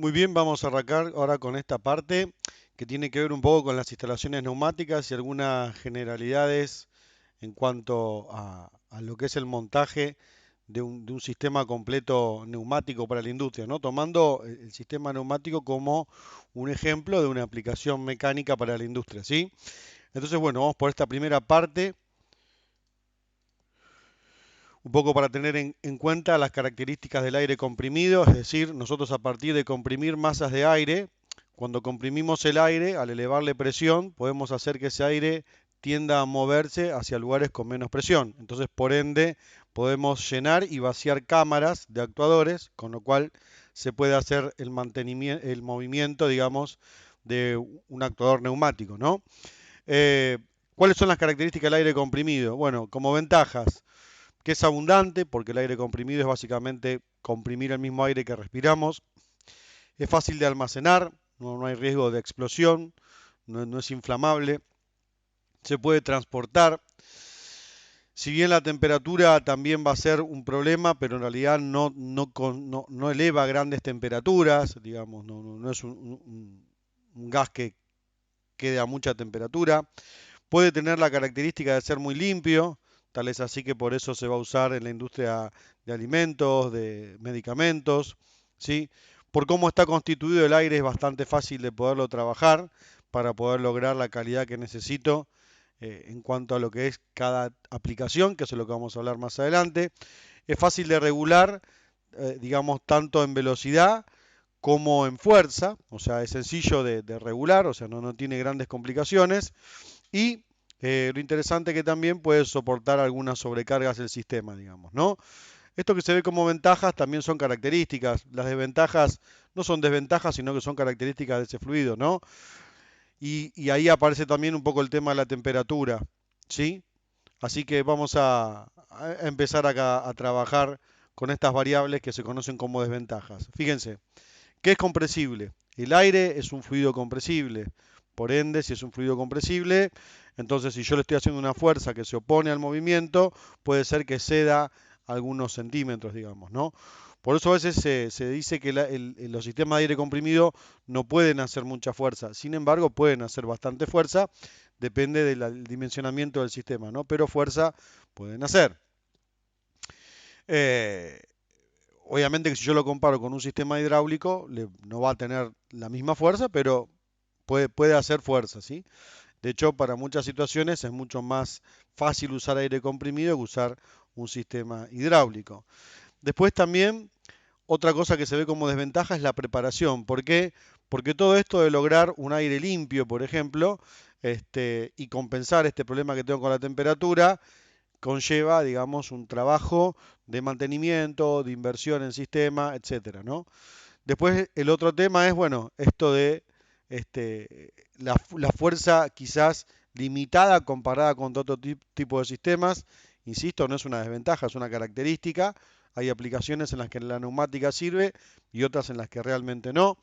Muy bien, vamos a arrancar ahora con esta parte que tiene que ver un poco con las instalaciones neumáticas y algunas generalidades en cuanto a lo que es el montaje de un sistema completo neumático para la industria, ¿no? Tomando el sistema neumático como un ejemplo de una aplicación mecánica para la industria, ¿sí? Entonces, bueno, vamos por esta primera parte, un poco para tener en cuenta las características del aire comprimido, es decir, nosotros a partir de comprimir masas de aire, cuando comprimimos el aire, al elevarle presión, podemos hacer que ese aire tienda a moverse hacia lugares con menos presión. Entonces, por ende, podemos llenar y vaciar cámaras de actuadores, con lo cual se puede hacer el mantenimiento, el movimiento, digamos, de un actuador neumático, ¿no? Eh, ¿Cuáles son las características del aire comprimido? Bueno, como ventajas, que es abundante, porque el aire comprimido es básicamente comprimir el mismo aire que respiramos. Es fácil de almacenar, no hay riesgo de explosión, no es inflamable. Se puede transportar. Si bien la temperatura también va a ser un problema, pero en realidad no eleva grandes temperaturas, digamos, no es un gas que quede a mucha temperatura. Puede tener la característica de ser muy limpio, tal es así que por eso se va a usar en la industria de alimentos, de medicamentos, ¿sí? Por cómo está constituido el aire es bastante fácil de poderlo trabajar para poder lograr la calidad que necesito en cuanto a lo que es cada aplicación, que eso es lo que vamos a hablar más adelante. Es fácil de regular, digamos, tanto en velocidad como en fuerza, o sea, es sencillo de regular, o sea, no tiene grandes complicaciones. Y lo interesante que también puede soportar algunas sobrecargas del sistema, digamos, ¿no? Esto que se ve como ventajas también son características. Las desventajas no son desventajas, sino que son características de ese fluido, ¿no? Y ahí aparece también un poco el tema de la temperatura, ¿sí? Así que vamos a empezar acá a trabajar con estas variables que se conocen como desventajas. Fíjense, ¿qué es compresible? El aire es un fluido compresible. Por ende, si es un fluido compresible, entonces si yo le estoy haciendo una fuerza que se opone al movimiento, puede ser que ceda algunos centímetros, digamos, ¿no? Por eso a veces se dice que los sistemas de aire comprimido no pueden hacer mucha fuerza. Sin embargo, pueden hacer bastante fuerza, depende del dimensionamiento del sistema, ¿no? Pero fuerza pueden hacer. Eh, Obviamente que si yo lo comparo con un sistema hidráulico, no va a tener la misma fuerza, pero puede hacer fuerza, ¿sí? De hecho, para muchas situaciones es mucho más fácil usar aire comprimido que usar un sistema hidráulico. Después también, otra cosa que se ve como desventaja es la preparación. ¿Por qué? Porque todo esto de lograr un aire limpio, por ejemplo, y compensar este problema que tengo con la temperatura, conlleva, digamos, un trabajo de mantenimiento, de inversión en sistema, etcétera, ¿no? Después el otro tema es, bueno, esto de la fuerza quizás limitada comparada con otro tipo de sistemas. Insisto, no es una desventaja, es una característica. Hay aplicaciones en las que la neumática sirve y otras en las que realmente no.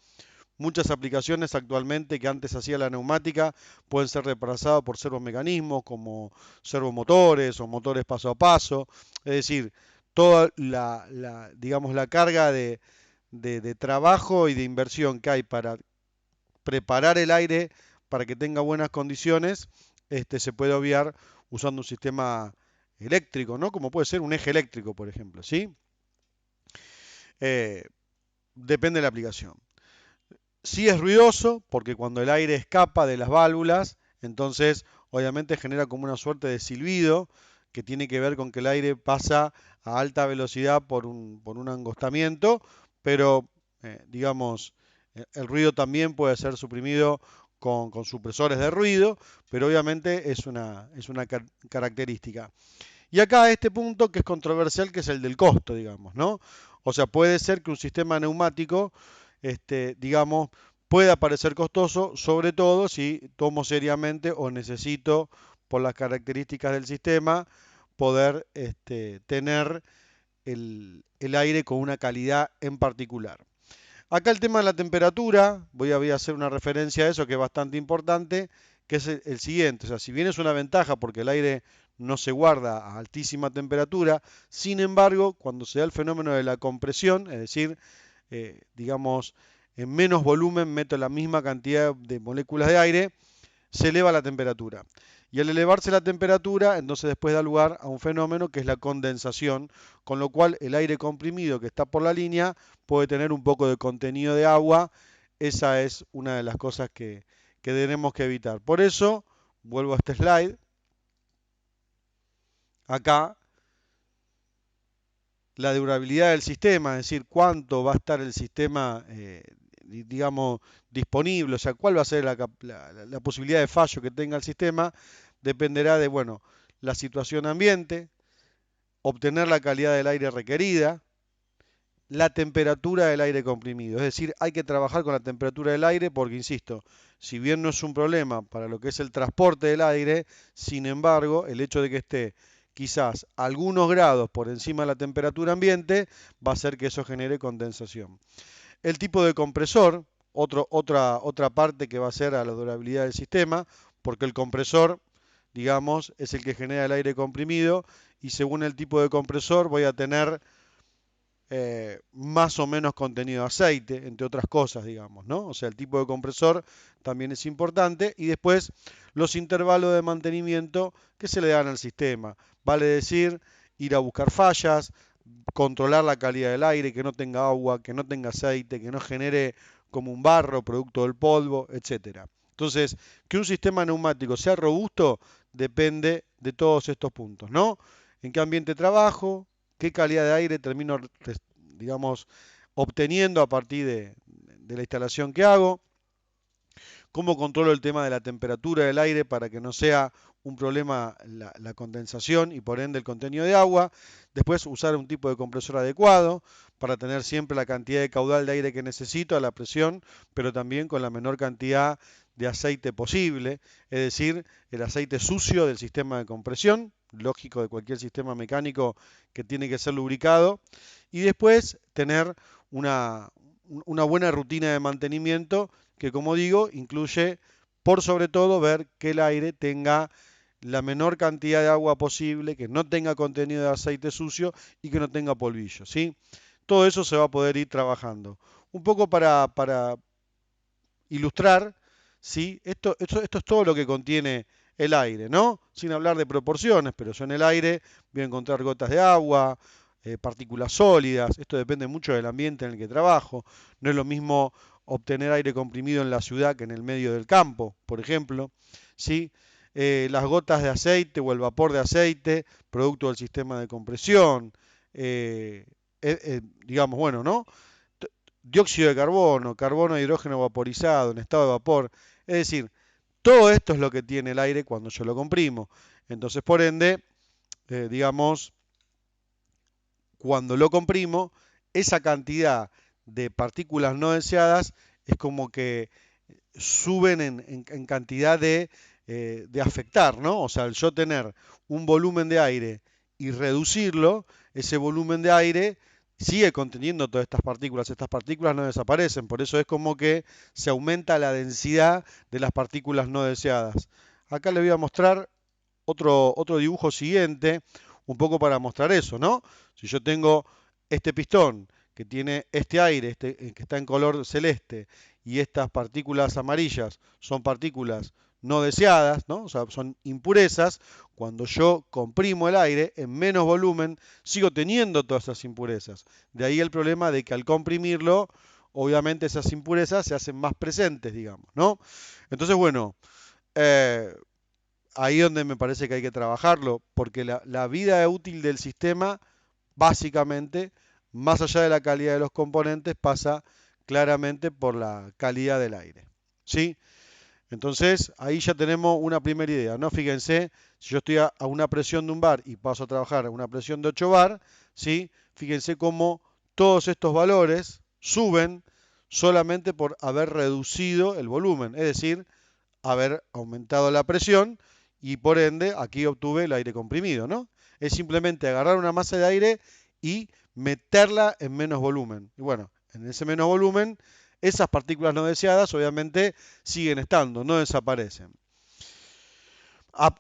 Muchas aplicaciones actualmente que antes hacía la neumática pueden ser reemplazadas por servomecanismos como servomotores o motores paso a paso. Es decir, toda digamos, la carga de trabajo y de inversión que hay para preparar el aire para que tenga buenas condiciones, se puede obviar usando un sistema eléctrico, ¿no? Como puede ser un eje eléctrico, por ejemplo, ¿sí? Eh, Depende de la aplicación. Sí es ruidoso, porque cuando el aire escapa de las válvulas, entonces obviamente genera como una suerte de silbido que tiene que ver con que el aire pasa a alta velocidad por un angostamiento, pero digamos, el ruido también puede ser suprimido con supresores de ruido, pero obviamente es una característica. Y acá a este punto que es controversial, que es el del costo, digamos, ¿no? O sea, puede ser que un sistema neumático, digamos, pueda parecer costoso, sobre todo si tomo seriamente o necesito, por las características del sistema, poder tener el aire con una calidad en particular. Acá el tema de la temperatura, voy a hacer una referencia a eso que es bastante importante, que es el siguiente. O sea, si bien es una ventaja porque el aire no se guarda a altísima temperatura, sin embargo, cuando se da el fenómeno de la compresión, es decir, digamos, en menos volumen meto la misma cantidad de moléculas de aire, se eleva la temperatura. Y al elevarse la temperatura, entonces después da lugar a un fenómeno que es la condensación, con lo cual el aire comprimido que está por la línea puede tener un poco de contenido de agua. Esa es una de las cosas que tenemos que evitar. Por eso, vuelvo a este slide, acá la durabilidad del sistema, es decir, cuánto va a estar el sistema, digamos, disponible, o sea, cuál va a ser la posibilidad de fallo que tenga el sistema, dependerá de, bueno, la situación ambiente, obtener la calidad del aire requerida, la temperatura del aire comprimido. Es decir, hay que trabajar con la temperatura del aire porque, insisto, si bien no es un problema para lo que es el transporte del aire, sin embargo, el hecho de que esté quizás algunos grados por encima de la temperatura ambiente va a hacer que eso genere condensación. El tipo de compresor, otra parte que va a ser a la durabilidad del sistema, porque el compresor, digamos, es el que genera el aire comprimido y según el tipo de compresor voy a tener más o menos contenido de aceite, entre otras cosas, digamos, ¿no? O sea, el tipo de compresor también es importante y después los intervalos de mantenimiento que se le dan al sistema. Vale decir, ir a buscar fallas, controlar la calidad del aire, que no tenga agua, que no tenga aceite, que no genere como un barro, producto del polvo, etcétera. Entonces, que un sistema neumático sea robusto depende de todos estos puntos, ¿no? En qué ambiente trabajo, qué calidad de aire termino, digamos, obteniendo a partir de la instalación que hago, cómo controlo el tema de la temperatura del aire para que no sea un problema la condensación y por ende el contenido de agua. Después usar un tipo de compresor adecuado para tener siempre la cantidad de caudal de aire que necesito a la presión, pero también con la menor cantidad de aceite posible, es decir, el aceite sucio del sistema de compresión, lógico de cualquier sistema mecánico que tiene que ser lubricado, y después tener una, una buena rutina de mantenimiento que, como digo, incluye por sobre todo ver que el aire tenga la menor cantidad de agua posible, que no tenga contenido de aceite sucio y que no tenga polvillo, ¿sí? Todo eso se va a poder ir trabajando. Un poco para ilustrar, ¿sí? Esto es todo lo que contiene el aire, ¿no? Sin hablar de proporciones, pero yo en el aire voy a encontrar gotas de agua, partículas sólidas, esto depende mucho del ambiente en el que trabajo. No es lo mismo obtener aire comprimido en la ciudad que en el medio del campo, por ejemplo, ¿sí? Las gotas de aceite o el vapor de aceite, producto del sistema de compresión, digamos, bueno, ¿no? Dióxido de carbono, carbono de hidrógeno vaporizado en estado de vapor. Es decir, todo esto es lo que tiene el aire cuando yo lo comprimo. Entonces, por ende, digamos, cuando lo comprimo, esa cantidad de partículas no deseadas es como que suben en cantidad de afectar, ¿no? O sea, al yo tener un volumen de aire y reducirlo, ese volumen de aire sigue conteniendo todas estas partículas no desaparecen, por eso es como que se aumenta la densidad de las partículas no deseadas. Acá les voy a mostrar otro dibujo siguiente, un poco para mostrar eso, ¿no? Si yo tengo este pistón que tiene este aire, que está en color celeste, y estas partículas amarillas son partículas no deseadas, ¿no? O sea, son impurezas. Cuando yo comprimo el aire en menos volumen, sigo teniendo todas esas impurezas. De ahí el problema de que al comprimirlo, obviamente esas impurezas se hacen más presentes, digamos, ¿no? Entonces, bueno, eh, ahí donde me parece que hay que trabajarlo, porque la vida útil del sistema, básicamente, más allá de la calidad de los componentes, pasa claramente por la calidad del aire. ¿Sí? Entonces, ahí ya tenemos una primera idea, ¿no? Fíjense, si yo estoy a una presión de un bar y paso a trabajar a una presión de 8 bar, ¿sí? Fíjense cómo todos estos valores suben solamente por haber reducido el volumen, es decir, haber aumentado la presión y por ende aquí obtuve el aire comprimido, ¿no? Es simplemente agarrar una masa de aire y meterla en menos volumen. Y bueno, en ese menos volumen, esas partículas no deseadas obviamente siguen estando, no desaparecen.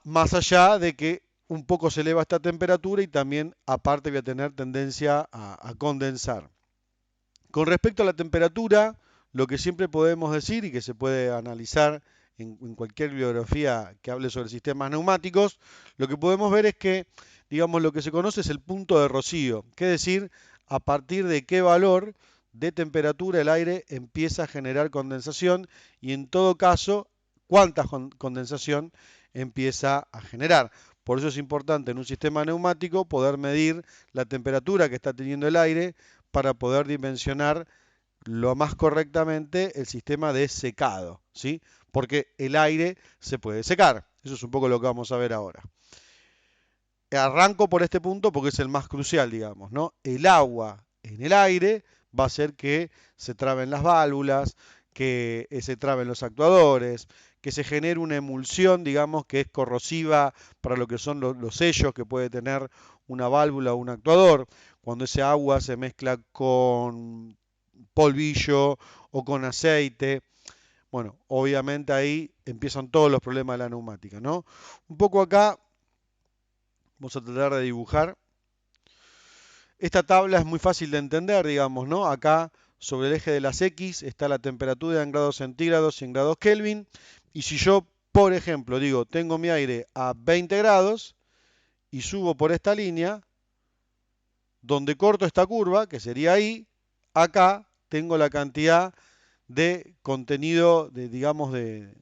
Más allá de que un poco se eleva esta temperatura y también aparte voy a tener tendencia a condensar. Con respecto a la temperatura, lo que siempre podemos decir y que se puede analizar en cualquier bibliografía que hable sobre sistemas neumáticos, lo que podemos ver es que, digamos, lo que se conoce es el punto de rocío, que es decir, a partir de qué valor de temperatura el aire empieza a generar condensación y en todo caso, cuánta condensación empieza a generar. Por eso es importante en un sistema neumático poder medir la temperatura que está teniendo el aire para poder dimensionar lo más correctamente el sistema de secado, ¿sí? Porque el aire se puede secar. Eso es un poco lo que vamos a ver ahora. Arranco por este punto porque es el más crucial, digamos, ¿no? El agua en el aire va a hacer que se traben las válvulas, que se traben los actuadores, que se genere una emulsión, digamos, que es corrosiva para lo que son los sellos que puede tener una válvula o un actuador. Cuando ese agua se mezcla con polvillo o con aceite, bueno, obviamente ahí empiezan todos los problemas de la neumática, ¿no? Un poco acá vamos a tratar de dibujar. Esta tabla es muy fácil de entender, digamos, ¿no? Acá sobre el eje de las X está la temperatura en grados centígrados y en grados Kelvin. Y si yo, por ejemplo, digo, tengo mi aire a 20 grados y subo por esta línea, donde corto esta curva, que sería ahí, acá tengo la cantidad de contenido, de, digamos, de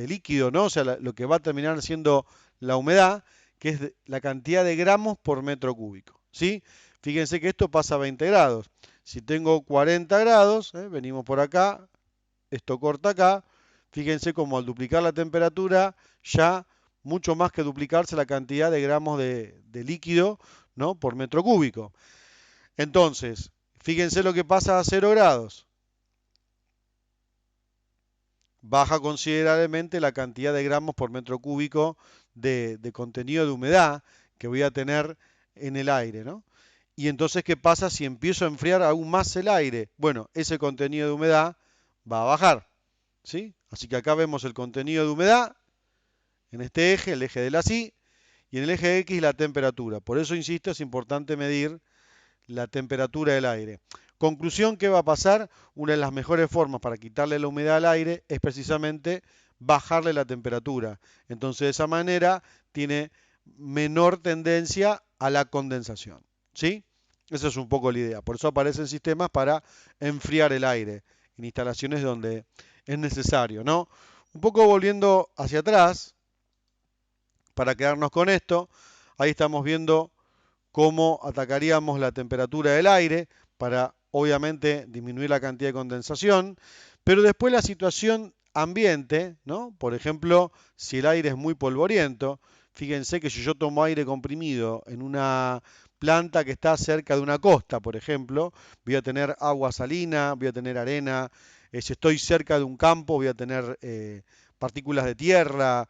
líquido, ¿no? O sea, lo que va a terminar siendo la humedad, que es la cantidad de gramos por metro cúbico, ¿sí? Fíjense que esto pasa a 20 grados. Si tengo 40 grados, venimos por acá, esto corta acá, fíjense como al duplicar la temperatura, ya mucho más que duplicarse la cantidad de gramos de líquido, ¿no? Por metro cúbico. Entonces, fíjense lo que pasa a 0 grados. Baja considerablemente la cantidad de gramos por metro cúbico de contenido de humedad que voy a tener en el aire, ¿no? Y entonces, ¿qué pasa si empiezo a enfriar aún más el aire? Bueno, ese contenido de humedad va a bajar, ¿sí? Así que acá vemos el contenido de humedad en este eje, el eje de la Y, y en el eje X la temperatura. Por eso, insisto, es importante medir la temperatura del aire. Conclusión, ¿qué va a pasar? Una de las mejores formas para quitarle la humedad al aire es precisamente bajarle la temperatura. Entonces, de esa manera tiene menor tendencia a la condensación, ¿sí? Esa es un poco la idea. Por eso aparecen sistemas para enfriar el aire en instalaciones donde es necesario, ¿no? Un poco volviendo hacia atrás, para quedarnos con esto, ahí estamos viendo cómo atacaríamos la temperatura del aire para, obviamente, disminuir la cantidad de condensación, pero después la situación ambiente, ¿no? Por ejemplo, si el aire es muy polvoriento, fíjense que si yo tomo aire comprimido en una planta que está cerca de una costa, por ejemplo, voy a tener agua salina, voy a tener arena, si estoy cerca de un campo, voy a tener partículas de tierra,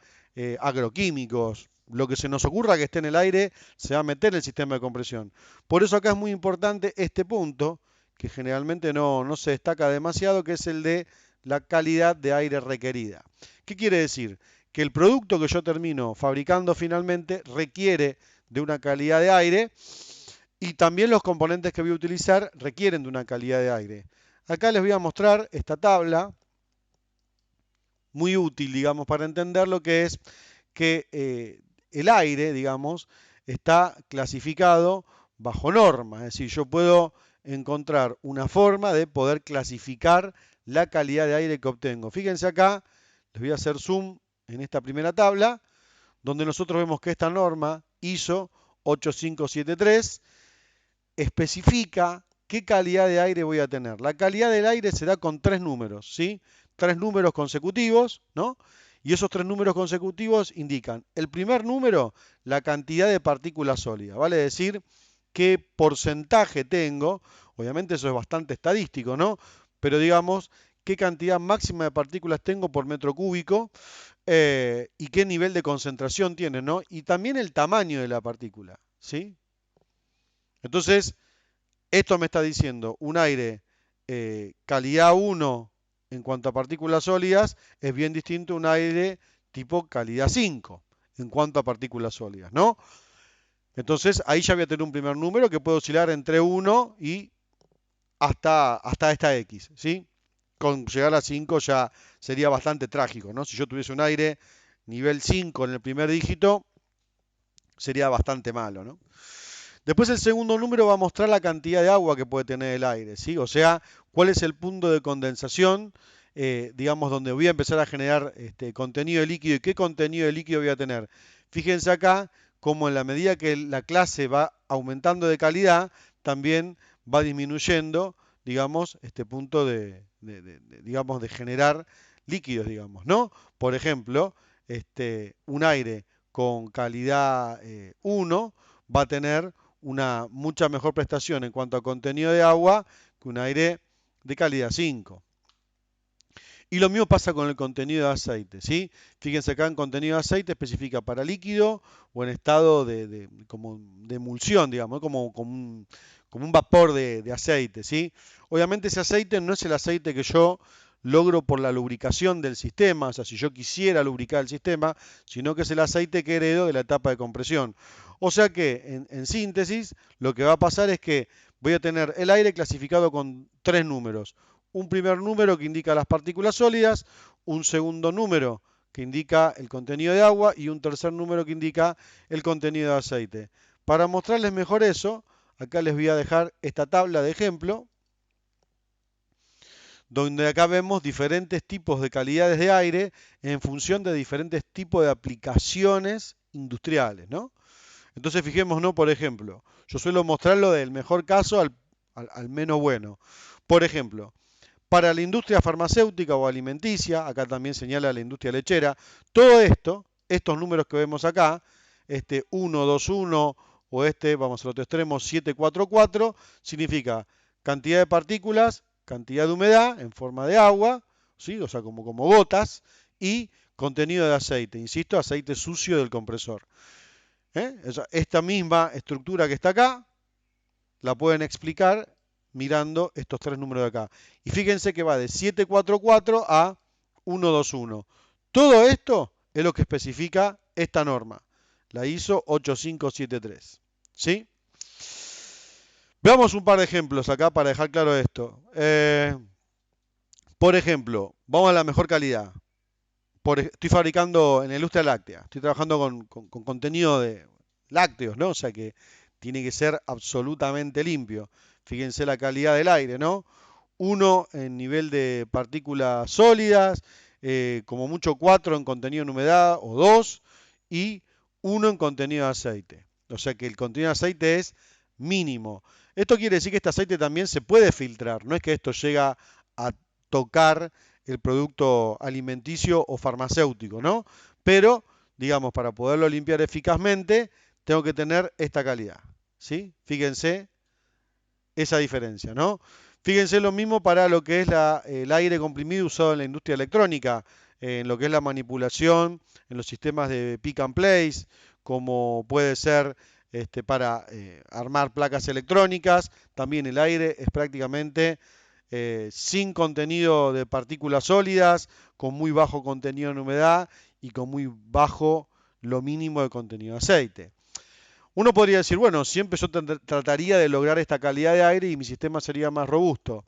agroquímicos, lo que se nos ocurra que esté en el aire se va a meter en el sistema de compresión. Por eso acá es muy importante este punto, que generalmente no se destaca demasiado, que es el de la calidad de aire requerida. ¿Qué quiere decir? Que el producto que yo termino fabricando finalmente requiere de una calidad de aire y también los componentes que voy a utilizar requieren de una calidad de aire. Acá les voy a mostrar esta tabla, muy útil, digamos, para entender lo que es que el aire, digamos, está clasificado bajo norma. Es decir, yo puedo encontrar una forma de poder clasificar la calidad de aire que obtengo. Fíjense acá, les voy a hacer zoom en esta primera tabla, donde nosotros vemos que esta norma ISO 8573 especifica qué calidad de aire voy a tener. La calidad del aire se da con 3 números, ¿sí? 3 números consecutivos, ¿no? Y esos 3 números consecutivos indican, el primer número, la cantidad de partículas sólidas, vale decir qué porcentaje tengo, obviamente eso es bastante estadístico, ¿no? Pero digamos, qué cantidad máxima de partículas tengo por metro cúbico y qué nivel de concentración tiene, ¿no? Y también el tamaño de la partícula, ¿sí? Entonces, esto me está diciendo un aire calidad 1 en cuanto a partículas sólidas es bien distinto a un aire tipo calidad 5 en cuanto a partículas sólidas, ¿no? Entonces ahí ya voy a tener un primer número que puede oscilar entre 1 y hasta esta X, ¿sí? con llegar a 5 ya sería bastante trágico, ¿no? Si yo tuviese un aire nivel 5 en el primer dígito, sería bastante malo, ¿no? Después el segundo número va a mostrar la cantidad de agua que puede tener el aire, ¿sí? O sea, cuál es el punto de condensación, digamos, donde voy a empezar a generar contenido de líquido y qué contenido de líquido voy a tener. Fíjense acá cómo en la medida que la clase va aumentando de calidad, también va disminuyendo, digamos, este punto digamos, de generar líquidos, digamos, ¿no? Por ejemplo, un aire con calidad 1 va a tener una mucha mejor prestación en cuanto a contenido de agua que un aire de calidad 5. Y lo mismo pasa con el contenido de aceite, ¿sí? Fíjense acá en contenido de aceite especifica para líquido o en estado como de emulsión, digamos, como un vapor de aceite, ¿sí? Obviamente ese aceite no es el aceite que yo logro por la lubricación del sistema, o sea, si yo quisiera lubricar el sistema, sino que es el aceite que heredo de la etapa de compresión. O sea que, en síntesis, lo que va a pasar es que voy a tener el aire clasificado con tres números. Un primer número que indica las partículas sólidas, un segundo número que indica el contenido de agua y un tercer número que indica el contenido de aceite. Para mostrarles mejor eso, acá les voy a dejar esta tabla de ejemplo, donde acá vemos diferentes tipos de calidades de aire en función de diferentes tipos de aplicaciones industriales, ¿no? Entonces fijémonos, por ejemplo, yo suelo mostrarlo del mejor caso al menos bueno. Por ejemplo, para la industria farmacéutica o alimenticia, acá también señala la industria lechera, todo esto, estos números que vemos acá, 121 o vamos al otro extremo, 744, significa cantidad de partículas, cantidad de humedad en forma de agua, ¿sí? O sea, como gotas, y contenido de aceite, insisto, aceite sucio del compresor. Esta misma estructura que está acá, la pueden explicar mirando estos tres números de acá. Y fíjense que va de 744 a 121. Todo esto es lo que especifica esta norma, la ISO 8573. ¿Sí? Veamos un par de ejemplos acá para dejar claro esto. Por ejemplo, vamos a la mejor calidad. Estoy fabricando en la industria láctea, estoy trabajando con contenido de lácteos, ¿no? O sea que tiene que ser absolutamente limpio. Fíjense la calidad del aire, ¿no? Uno en nivel de partículas sólidas, como mucho 4 en contenido en humedad o 2 y 1 en contenido de aceite. O sea que el contenido de aceite es mínimo. Esto quiere decir que este aceite también se puede filtrar, no es que esto llega a tocar el producto alimenticio o farmacéutico, ¿no? Pero, digamos, para poderlo limpiar eficazmente, tengo que tener esta calidad, ¿sí? Fíjense esa diferencia, ¿no? Fíjense lo mismo para lo que es el aire comprimido usado en la industria electrónica, en lo que es la manipulación, en los sistemas de pick and place, como puede ser para armar placas electrónicas. También el aire es prácticamente sin contenido de partículas sólidas, con muy bajo contenido en humedad y con muy bajo lo mínimo de contenido de aceite. Uno podría decir, bueno, siempre yo trataría de lograr esta calidad de aire y mi sistema sería más robusto.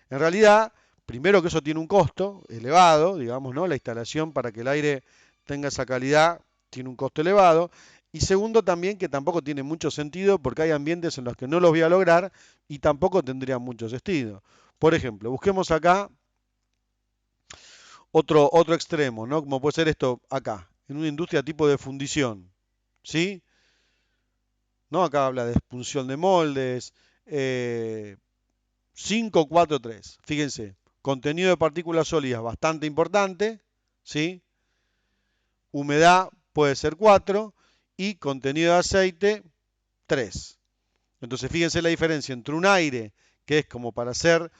En realidad, primero que eso tiene un costo elevado, digamos, ¿no? La instalación para que el aire tenga esa calidad tiene un costo elevado. Y segundo también que tampoco tiene mucho sentido porque hay ambientes en los que no los voy a lograr y tampoco tendría mucho sentido. Por ejemplo, busquemos acá otro extremo, ¿no? Como puede ser esto acá, en una industria tipo de fundición, ¿sí? ¿No? Acá habla de expulsión de moldes. 5, 4, 3. Fíjense, contenido de partículas sólidas bastante importante, ¿sí? Humedad puede ser 4 y contenido de aceite 3. Entonces fíjense la diferencia entre un aire que es como para hacer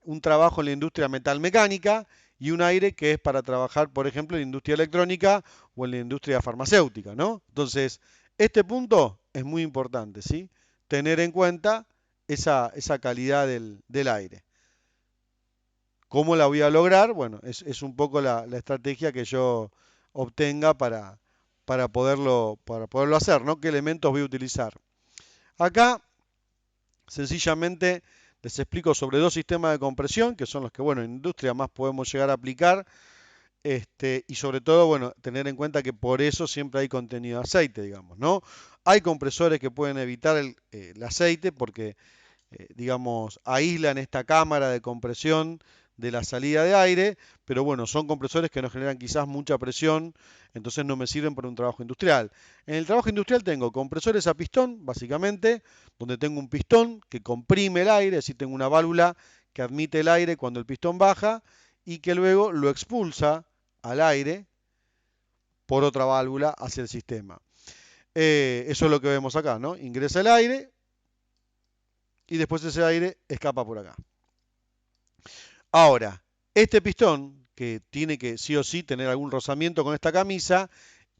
un trabajo en la industria metalmecánica y un aire que es para trabajar, por ejemplo, en la industria electrónica o en la industria farmacéutica, ¿no? Entonces, este punto es muy importante, ¿sí? Tener en cuenta esa calidad del aire. ¿Cómo la voy a lograr? Bueno, es un poco la estrategia que yo obtenga para poderlo hacer, ¿no? ¿Qué elementos voy a utilizar? Acá, sencillamente, les explico sobre dos sistemas de compresión, que son los que, bueno, en industria más podemos llegar a aplicar, y sobre todo, bueno, tener en cuenta que por eso siempre hay contenido de aceite, digamos, ¿no? Hay compresores que pueden evitar el aceite porque digamos, aíslan esta cámara de compresión de la salida de aire, pero bueno, son compresores que no generan quizás mucha presión, entonces no me sirven para un trabajo industrial. En el trabajo industrial tengo compresores a pistón, básicamente, donde tengo un pistón que comprime el aire, es decir, tengo una válvula que admite el aire cuando el pistón baja y que luego lo expulsa al aire por otra válvula hacia el sistema. Eso es lo que vemos acá, ¿no? Ingresa el aire, y después ese aire escapa por acá. Ahora, este pistón, que tiene que sí o sí tener algún rozamiento con esta camisa,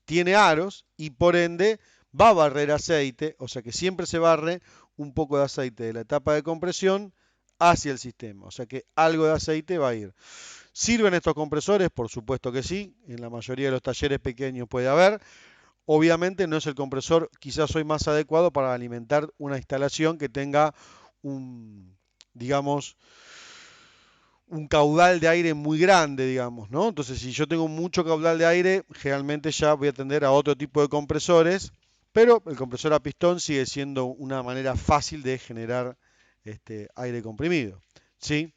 tiene aros y por ende va a barrer aceite, o sea que siempre se barre un poco de aceite de la etapa de compresión hacia el sistema, o sea que algo de aceite va a ir. ¿Sirven estos compresores? Por supuesto que sí, en la mayoría de los talleres pequeños puede haber. Obviamente no es el compresor quizás hoy más adecuado para alimentar una instalación que tenga un, digamos, un caudal de aire muy grande, digamos, ¿no? Entonces, si yo tengo mucho caudal de aire, generalmente ya voy a tender a otro tipo de compresores, pero el compresor a pistón sigue siendo una manera fácil de generar aire comprimido, ¿sí?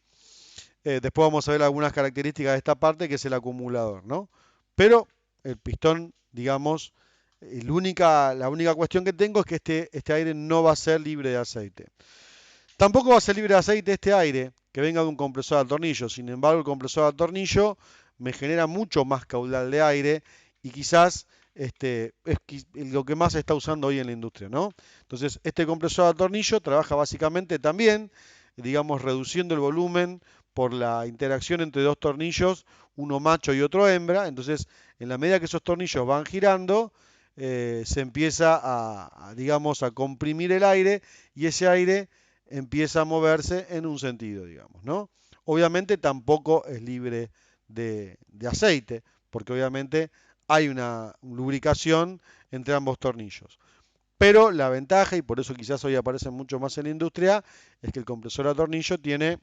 Después vamos a ver algunas características de esta parte, que es el acumulador, ¿no? Pero el pistón, digamos, la única cuestión que tengo es que este aire no va a ser libre de aceite. Tampoco va a ser libre de aceite este aire que venga de un compresor de tornillo. Sin embargo, el compresor de tornillo me genera mucho más caudal de aire y quizás es lo que más se está usando hoy en la industria, ¿no? Entonces, este compresor de tornillo trabaja básicamente también, digamos, reduciendo el volumen por la interacción entre dos tornillos, uno macho y otro hembra. Entonces, en la medida que esos tornillos van girando, se empieza digamos, a comprimir el aire y ese aire empieza a moverse en un sentido, digamos, ¿no? Obviamente tampoco es libre de aceite, porque obviamente hay una lubricación entre ambos tornillos. Pero la ventaja, y por eso quizás hoy aparece mucho más en la industria, es que el compresor a tornillo tiene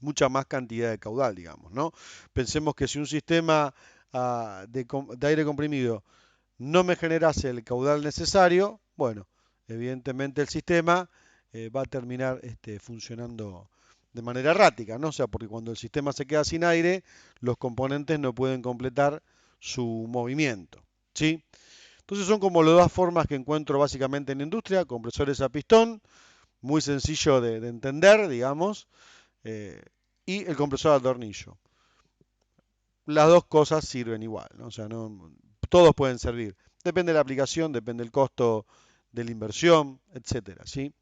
mucha más cantidad de caudal, digamos, ¿no? Pensemos que si un sistema de aire comprimido no me generase el caudal necesario, bueno, evidentemente el sistema va a terminar funcionando de manera errática, ¿no? O sea, porque cuando el sistema se queda sin aire, los componentes no pueden completar su movimiento, ¿sí? Entonces son como las dos formas que encuentro básicamente en la industria, compresores a pistón, muy sencillo de entender, digamos, eh, y el compresor a tornillo. Las dos cosas sirven igual, ¿no? O sea, no, todos pueden servir. Depende de la aplicación, depende del costo de la inversión, etcétera, ¿sí?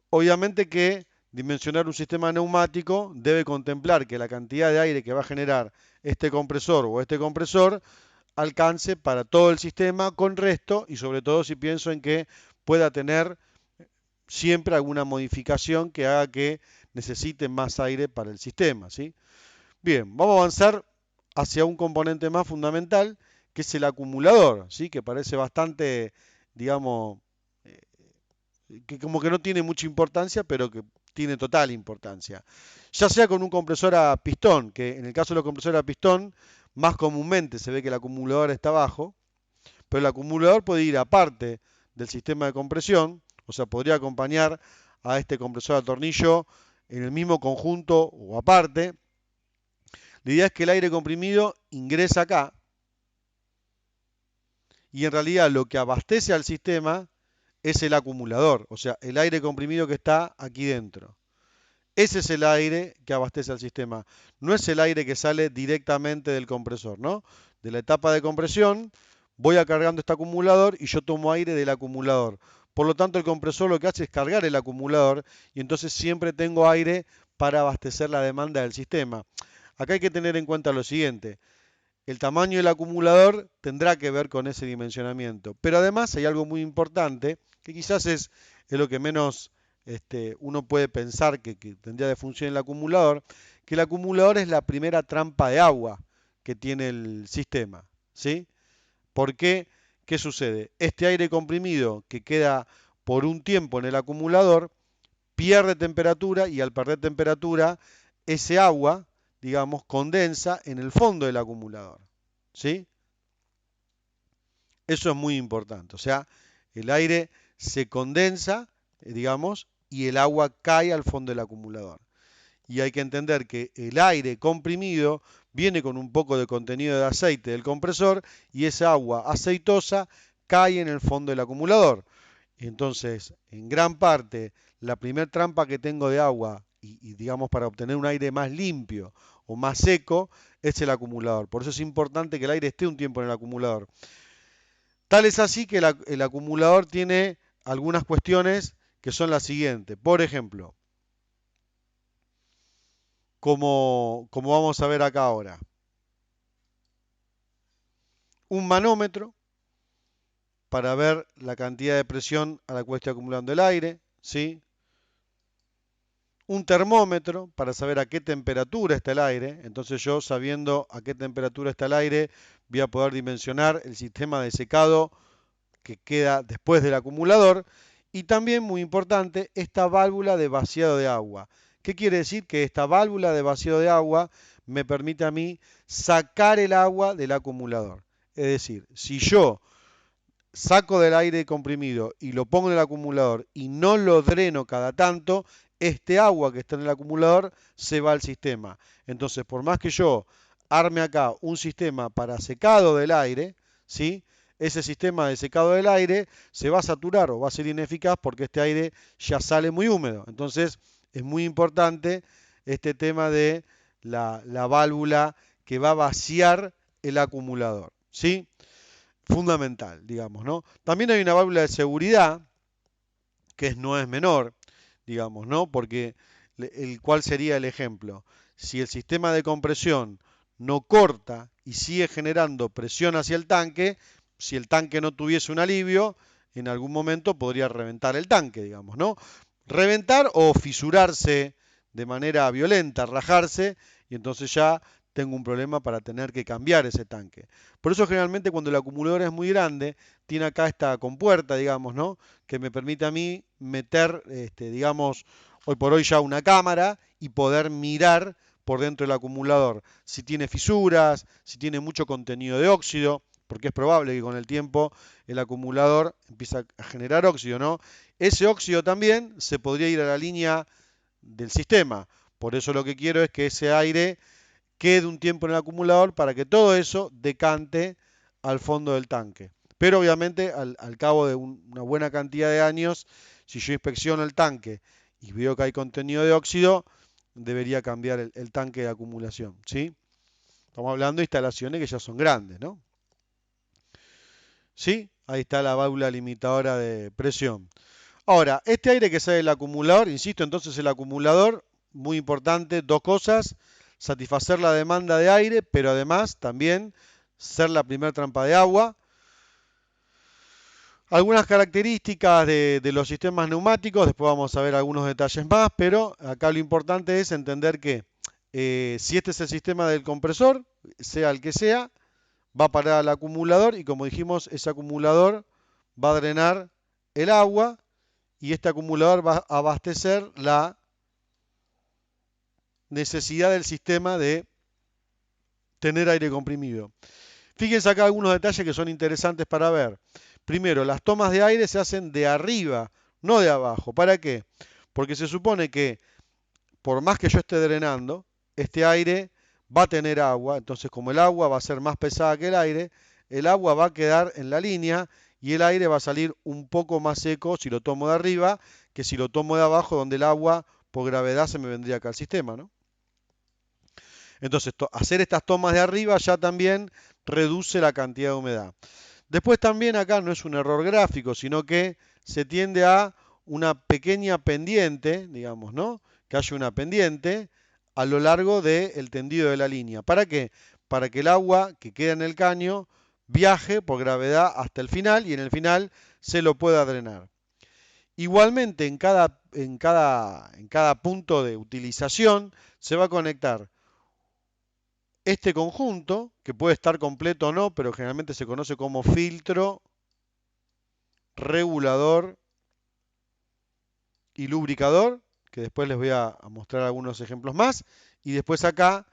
Obviamente que dimensionar un sistema neumático debe contemplar que la cantidad de aire que va a generar este compresor o este compresor alcance para todo el sistema con resto y sobre todo si pienso en que pueda tener siempre alguna modificación que haga que necesite más aire para el sistema, ¿sí? Bien, vamos a avanzar hacia un componente más fundamental, que es el acumulador, ¿sí? Que parece bastante, digamos, eh, que como que no tiene mucha importancia, pero que tiene total importancia. Ya sea con un compresor a pistón, que en el caso de los compresores a pistón, más comúnmente se ve que el acumulador está abajo, pero el acumulador puede ir aparte del sistema de compresión, o sea, podría acompañar a este compresor a tornillo en el mismo conjunto o aparte. La idea es que el aire comprimido ingresa acá y en realidad lo que abastece al sistema es el acumulador, o sea, el aire comprimido que está aquí dentro. Ese es el aire que abastece al sistema. No es el aire que sale directamente del compresor, ¿no? De la etapa de compresión voy a cargando este acumulador y yo tomo aire del acumulador. Por lo tanto, el compresor lo que hace es cargar el acumulador y entonces siempre tengo aire para abastecer la demanda del sistema. Acá hay que tener en cuenta lo siguiente. El tamaño del acumulador tendrá que ver con ese dimensionamiento. Pero además hay algo muy importante, que quizás es lo que menos uno puede pensar que tendría de función el acumulador, que el acumulador es la primera trampa de agua que tiene el sistema, ¿sí? ¿Por qué? ¿Qué sucede? Este aire comprimido que queda por un tiempo en el acumulador pierde temperatura y al perder temperatura, ese agua, digamos, condensa en el fondo del acumulador. ¿Sí? Eso es muy importante. O sea, el aire se condensa, digamos, y el agua cae al fondo del acumulador. Y hay que entender que el aire comprimido viene con un poco de contenido de aceite del compresor y esa agua aceitosa cae en el fondo del acumulador. Entonces, en gran parte, la primer trampa que tengo de agua digamos para obtener un aire más limpio o más seco es el acumulador. Por eso es importante que el aire esté un tiempo en el acumulador. Tal es así que el acumulador tiene algunas cuestiones que son las siguientes. Por ejemplo, como vamos a ver acá ahora, un manómetro para ver la cantidad de presión a la cual está acumulando el aire, ¿sí? Un termómetro para saber a qué temperatura está el aire. Entonces yo, sabiendo a qué temperatura está el aire, voy a poder dimensionar el sistema de secado que queda después del acumulador. Y también, muy importante, esta válvula de vaciado de agua. ¿Qué quiere decir? Que esta válvula de vaciado de agua me permite a mí sacar el agua del acumulador. Es decir, si yo saco del aire comprimido y lo pongo en el acumulador y no lo dreno cada tanto, este agua que está en el acumulador se va al sistema. Entonces, por más que yo arme acá un sistema para secado del aire, ¿sí? Ese sistema de secado del aire se va a saturar o va a ser ineficaz porque este aire ya sale muy húmedo. Entonces, es muy importante este tema de la válvula que va a vaciar el acumulador, ¿sí? Fundamental, digamos, ¿no? También hay una válvula de seguridad que no es menor, digamos, ¿no? Porque ¿cuál sería el ejemplo? Si el sistema de compresión no corta y sigue generando presión hacia el tanque, si el tanque no tuviese un alivio, en algún momento podría reventar el tanque, digamos, ¿no? Reventar o fisurarse de manera violenta, rajarse, y entonces ya tengo un problema para tener que cambiar ese tanque. Por eso generalmente cuando el acumulador es muy grande, tiene acá esta compuerta, digamos, ¿no? Que me permite a mí meter, digamos, hoy por hoy ya una cámara y poder mirar por dentro del acumulador si tiene fisuras, si tiene mucho contenido de óxido, porque es probable que con el tiempo el acumulador empiece a generar óxido, ¿no? Ese óxido también se podría ir a la línea del sistema. Por eso lo que quiero es que ese aire quede un tiempo en el acumulador para que todo eso decante al fondo del tanque. Pero obviamente al cabo de una buena cantidad de años, si yo inspecciono el tanque y veo que hay contenido de óxido, debería cambiar el tanque de acumulación, ¿sí? Estamos hablando de instalaciones que ya son grandes, ¿no? ¿Sí? Ahí está la válvula limitadora de presión. Ahora, este aire que sale del acumulador, insisto, entonces el acumulador, muy importante, dos cosas, satisfacer la demanda de aire, pero además también ser la primera trampa de agua. Algunas características de los sistemas neumáticos, después vamos a ver algunos detalles más, pero acá lo importante es entender que si este es el sistema del compresor, sea el que sea, va a parar al acumulador y como dijimos, ese acumulador va a drenar el agua y este acumulador va a abastecer la necesidad del sistema de tener aire comprimido. Fíjense acá algunos detalles que son interesantes para ver. Primero, las tomas de aire se hacen de arriba, no de abajo. ¿Para qué? Porque se supone que por más que yo esté drenando, este aire va a tener agua. Entonces, como el agua va a ser más pesada que el agua va a quedar en la línea y el aire va a salir un poco más seco si lo tomo de arriba que si lo tomo de abajo, donde el agua por gravedad se me vendría acá al sistema, ¿no? Entonces, hacer estas tomas de arriba ya también reduce la cantidad de humedad. Después también acá no es un error gráfico, sino que se tiende a una pequeña pendiente, digamos, ¿no? Que haya una pendiente a lo largo del tendido de la línea. ¿Para qué? Para que el agua que queda en el caño viaje por gravedad hasta el final y en el final se lo pueda drenar. Igualmente, en cada punto de utilización se va a conectar este conjunto, que puede estar completo o no, pero generalmente se conoce como filtro, regulador y lubricador, que después les voy a mostrar algunos ejemplos más. Y después acá,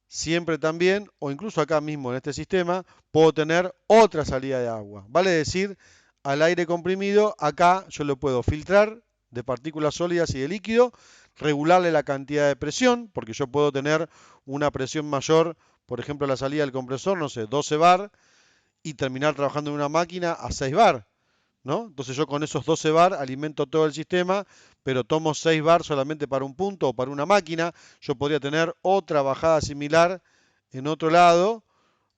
siempre también, o incluso acá mismo en este sistema, puedo tener otra salida de agua. Vale decir, al aire comprimido, acá yo lo puedo filtrar de partículas sólidas y de líquido, regularle la cantidad de presión, porque yo puedo tener una presión mayor, por ejemplo, a la salida del compresor, no sé, 12 bar, y terminar trabajando en una máquina a 6 bar, ¿no? Entonces yo con esos 12 bar alimento todo el sistema, pero tomo 6 bar solamente para un punto o para una máquina. Yo podría tener otra bajada similar en otro lado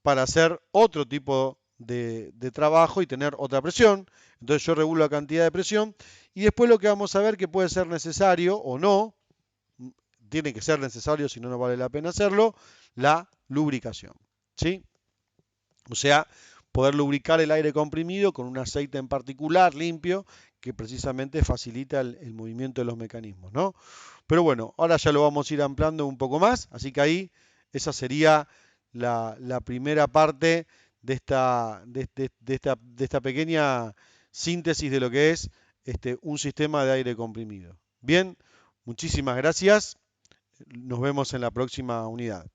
para hacer otro tipo de trabajo y tener otra presión. Entonces yo regulo la cantidad de presión y después lo que vamos a ver que puede ser necesario o no, tiene que ser necesario, si no, no vale la pena hacerlo, la lubricación. ¿Sí? O sea, poder lubricar el aire comprimido con un aceite en particular, limpio, que precisamente facilita el movimiento de los mecanismos, ¿no? Pero bueno, ahora ya lo vamos a ir ampliando un poco más, así que ahí esa sería la primera parte de esta pequeña síntesis de lo que es un sistema de aire comprimido. Bien, muchísimas gracias. Nos vemos en la próxima unidad.